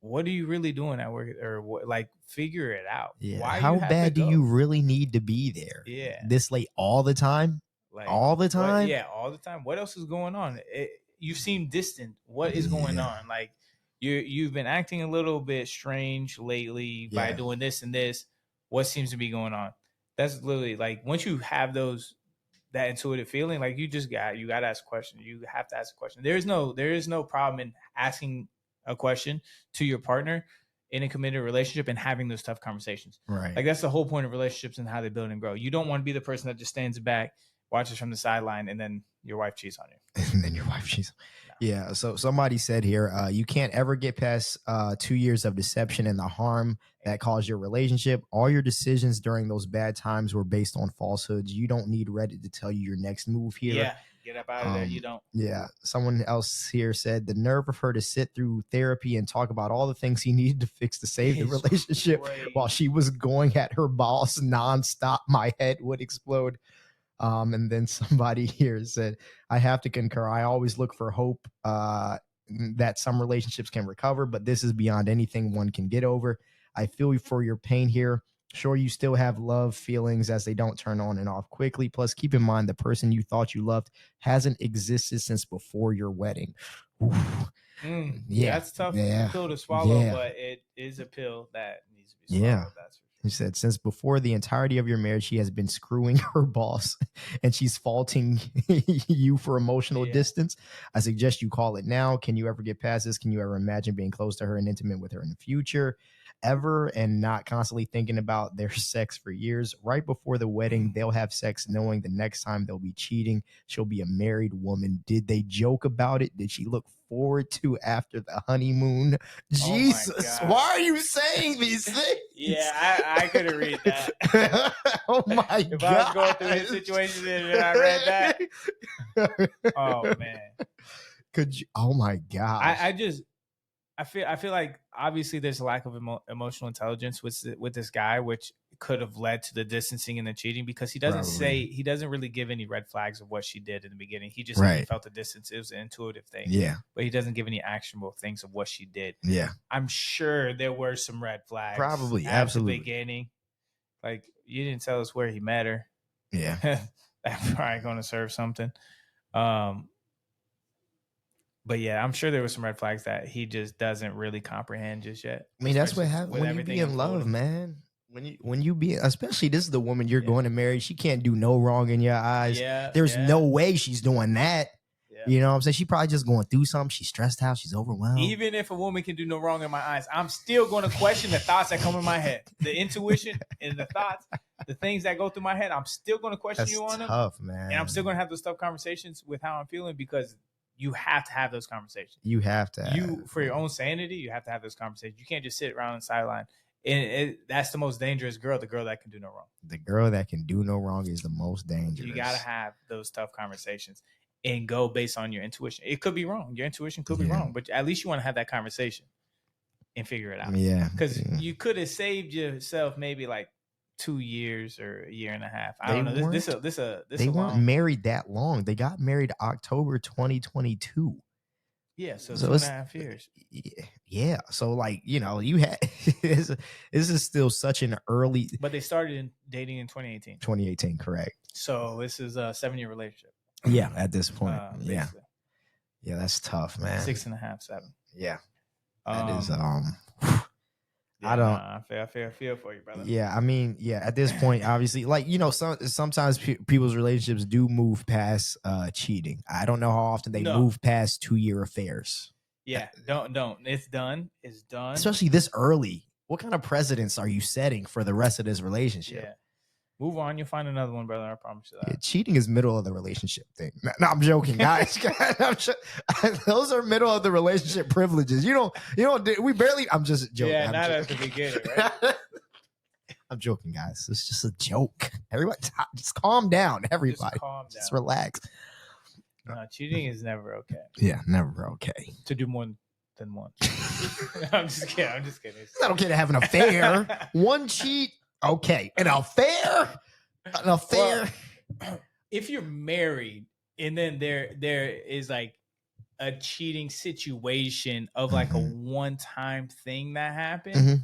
what are you really doing at work, or what? Like, figure it out. Yeah. How bad do you really need to be there? Yeah. This late all the time? Like, all the time? All the time. What else is going on? You seem distant. What is going on? Like, you've been acting a little bit strange lately by doing this and this. What seems to be going on? That's literally like, once you have that intuitive feeling, like, you got to ask a question. You have to ask a question. There is no problem in asking a question to your partner in a committed relationship and having those tough conversations. Right. Like, that's the whole point of relationships and how they build and grow. You don't want to be the person that just stands back, watches from the sideline, and then your wife cheats on you. And then your wife cheats. No. Yeah. So somebody said here, you can't ever get past 2 years of deception and the harm that caused your relationship. All your decisions during those bad times were based on falsehoods. You don't need Reddit to tell you your next move here. Yeah. Get up out of there. You don't. Yeah. Someone else here said the nerve of her to sit through therapy and talk about all the things he needed to fix to save the relationship while she was going at her boss nonstop. My head would explode. And then somebody here said, I have to concur. I always look for hope that some relationships can recover, but this is beyond anything one can get over. I feel for your pain here. Sure, you still have love feelings as they don't turn on and off quickly. Plus, keep in mind the person you thought you loved hasn't existed since before your wedding. That's tough pill to swallow, but it is a pill that needs to be swallowed. That's for sure. He said, since before the entirety of your marriage, she has been screwing her boss and she's faulting you for emotional distance. I suggest you call it now. Can you ever get past this? Can you ever imagine being close to her and intimate with her in the future? Ever, and not constantly thinking about their sex for years. Right before the wedding, they'll have sex knowing the next time they'll be cheating. She'll be a married woman. Did they joke about it? Did she look forward to after the honeymoon? Jesus, why are you saying these things? I couldn't read that. Oh my God. If I was going through this situation and I read that. Oh man. Could you? Oh my God. I feel like obviously there's a lack of emotional intelligence with this guy, which could have led to the distancing and the cheating, because he doesn't really give any red flags of what she did in the beginning. He just he felt the distance. It was an intuitive thing. Yeah. But he doesn't give any actionable things of what she did. Yeah. I'm sure there were some red flags. Probably. At Absolutely. the beginning. Like, you didn't tell us where he met her. Yeah. That's probably going to serve something. But yeah, I'm sure there were some red flags that he just doesn't really comprehend just yet. I mean, that's what happens when you be in love, man. When you be, especially this is the woman you're going to marry. She can't do no wrong in your eyes. There's no way she's doing that. You know what I'm saying? She probably just going through something. She's stressed out. She's overwhelmed. Even if a woman can do no wrong in my eyes, I'm still going to question the thoughts that come in my head. The intuition and the thoughts, the things that go through my head, I'm still going to question you on them. That's tough, man. And I'm still going to have those tough conversations with how I'm feeling, because you have to have those conversations. You have to. For your own sanity, you have to have those conversations. You can't just sit around on the sideline. And that's the most dangerous girl, the girl that can do no wrong. The girl that can do no wrong is the most dangerous. You got to have those tough conversations and go based on your intuition. It could be wrong. Your intuition could be wrong, but at least you want to have that conversation and figure it out. Yeah. Because you could have saved yourself maybe like 2 years or a year and a half. I don't know. They weren't married that long. They got married October 2022. Yeah, so 2.5 years. Yeah, so like, you know, you had this is still such an early. But they started dating in 2018. 2018, correct. So this is a 7-year relationship. Yeah, at this point, yeah, that's tough, man. 6.5, 7. Yeah, that is I feel for you, brother. Yeah, I mean, at this point, obviously, like, you know, sometimes people's relationships do move past cheating. I don't know how often they move past 2-year affairs. Yeah, don't. It's done. It's done. Especially this early. What kind of precedents are you setting for the rest of this relationship? Yeah. Move on. You'll find another one, brother. I promise you that. Yeah, cheating is middle of the relationship thing. No, I'm joking, guys. Those are middle of the relationship privileges. We barely. I'm just joking. Yeah, not at the beginning, right? I'm joking, guys. It's just a joke. Everybody, just calm down. Everybody, Just calm down. just relax. No, cheating is never okay. Yeah, never okay. To do more than one. I'm just kidding. It's not okay to have an affair. One cheat, okay. An affair. Well, if you're married and then there is like a cheating situation of like a one-time thing that happened,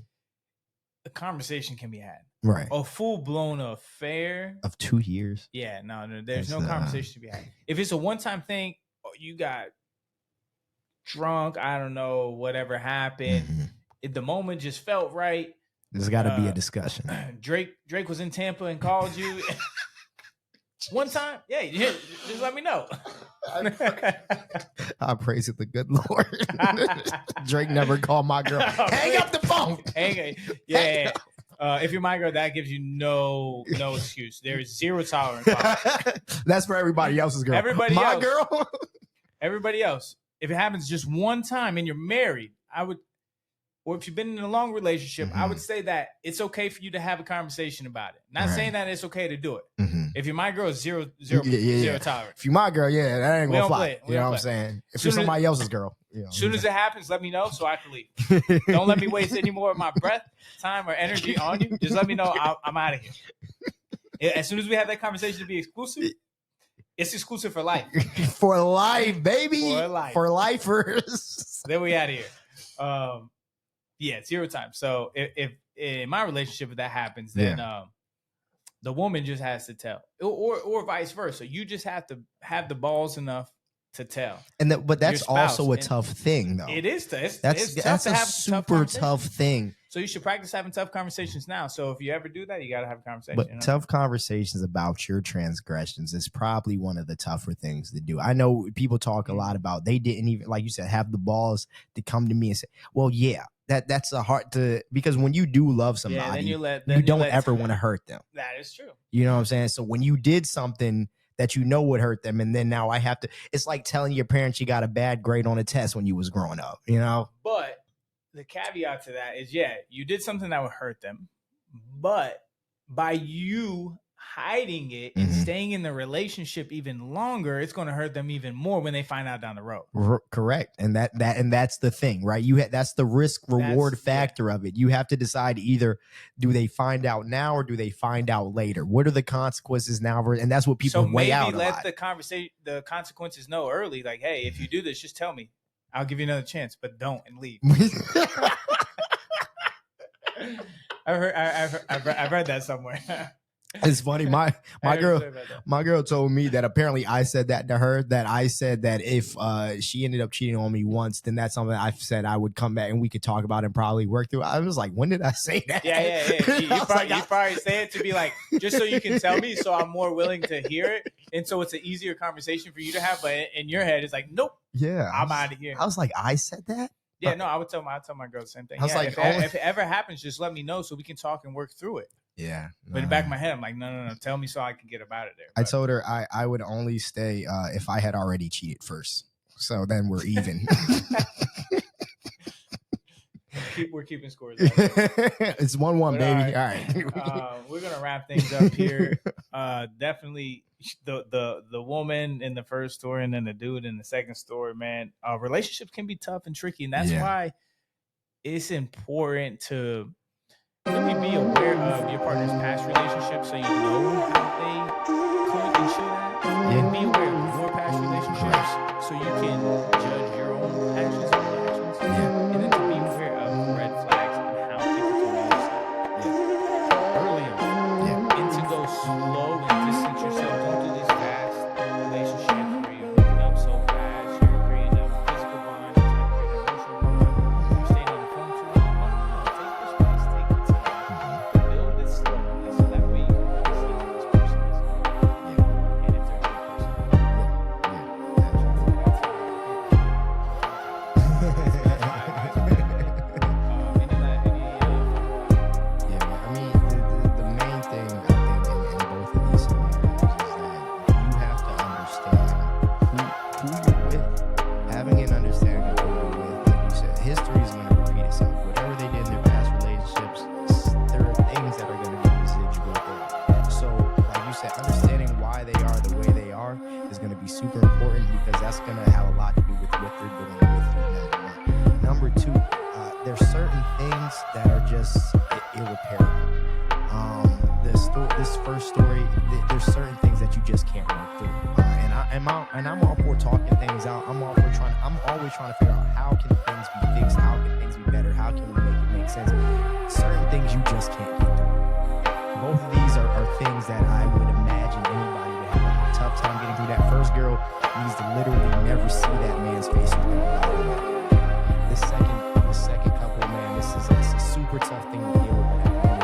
a conversation can be had. Right. A full-blown affair of 2 years. Yeah, no, there's no conversation to be had. If it's a one-time thing, you got drunk, I don't know, whatever happened. If the moment just felt right. There's got to be a discussion. Drake was in Tampa and called you one time. Yeah, just let me know. I praise the good Lord. Drake never called my girl. Hang up the phone. Yeah. If you're my girl, that gives you no excuse. There is zero tolerance. That's for everybody else's girl. My girl. Everybody else. If it happens just one time and you're married, or if you've been in a long relationship, I would say that it's okay for you to have a conversation about it. Not saying that it's okay to do it. If you're my girl, zero tolerance. If you're my girl, that ain't gonna fly. You know what I'm saying? If you're somebody else's girl. As soon as it happens, let me know so I can leave. Don't let me waste any more of my breath, time, or energy on you. Just let me know I'm out of here. As soon as we have that conversation to be exclusive, it's exclusive for life. For life, baby. For life. For lifers. Then we out of here. Yeah, zero time. So if in my relationship, if that happens, then the woman just has to tell, or vice versa. You just have to have the balls enough to tell. But that's also a tough thing, though. It is. That's tough to have super tough thing. So you should practice having tough conversations now. So if you ever do that, you got to have a conversation. But tough conversations about your transgressions is probably one of the tougher things to do. I know people talk a lot about they didn't even, like you said, have the balls to come to me and say, well, yeah. That's a hard to, because when you do love somebody, you don't ever want to hurt them. That is true. You know what I'm saying? So when you did something that you know would hurt them, and then now I have to, it's like telling your parents you got a bad grade on a test when you was growing up, you know? But the caveat to that is, you did something that would hurt them, but by you hiding it and staying in the relationship even longer, it's going to hurt them even more when they find out down the road. Correct. And that's the thing, right? That's the risk reward factor of it. You have to decide either do they find out now or do they find out later? What are the consequences now? And that's what people weigh out. So maybe let the consequences know early. Like, hey, if you do this, just tell me. I'll give you another chance, but don't and leave. I've read that somewhere. It's funny. My girl told me that apparently I said that to her, that I said that if she ended up cheating on me once, then that's something I said I would come back and we could talk about it and probably work through. I was like, when did I say that? Yeah. You probably say it to be like, just so you can tell me, so I'm more willing to hear it. And so it's an easier conversation for you to have. But in your head, it's like, nope. Yeah. I'm out of here. I was like, I said that? Yeah, no, I would tell my girl the same thing. I was like, if it ever happens, just let me know so we can talk and work through it. Yeah. But in the back of my head, I'm like, no. Tell me so I can get up out of there. I told her I would only stay if I had already cheated first. So then we're even. We're keeping scores. It's 1-1, baby. All right. We're gonna wrap things up here. Definitely the woman in the first story and then the dude in the second story, man. Relationships can be tough and tricky, and that's why it's important to really be aware of your partner's past relationships so you know how they could and should act. And be aware of your past relationships so you can judge your own actions and reactions. And then to be aware of red flags and how people can use them early on. And to go slow and distance yourself. Don't do these fast relationships where you're hooking up so fast, you're creating a physical bond, you're trying to create an emotional bond, you're staying on the phone too long. No. Take your space, take your time. Build it slowly so that way you can see who this person is. And if they're a good person. important because that's going to have a lot to do with what they're doing with you. Number two, there's certain things that are just irreparable. This first story, there's certain things that you just can't work through. And I'm all for talking things out. I'm always trying to figure out how can things be fixed, how can things be better, how can we make it make sense. Certain things you just can't get through. Both of these are things that I would imagine anybody would have a tough time getting through. That first girl needs to literally never see that man's face or think about it. The second couple, man, it's a super tough thing to deal with.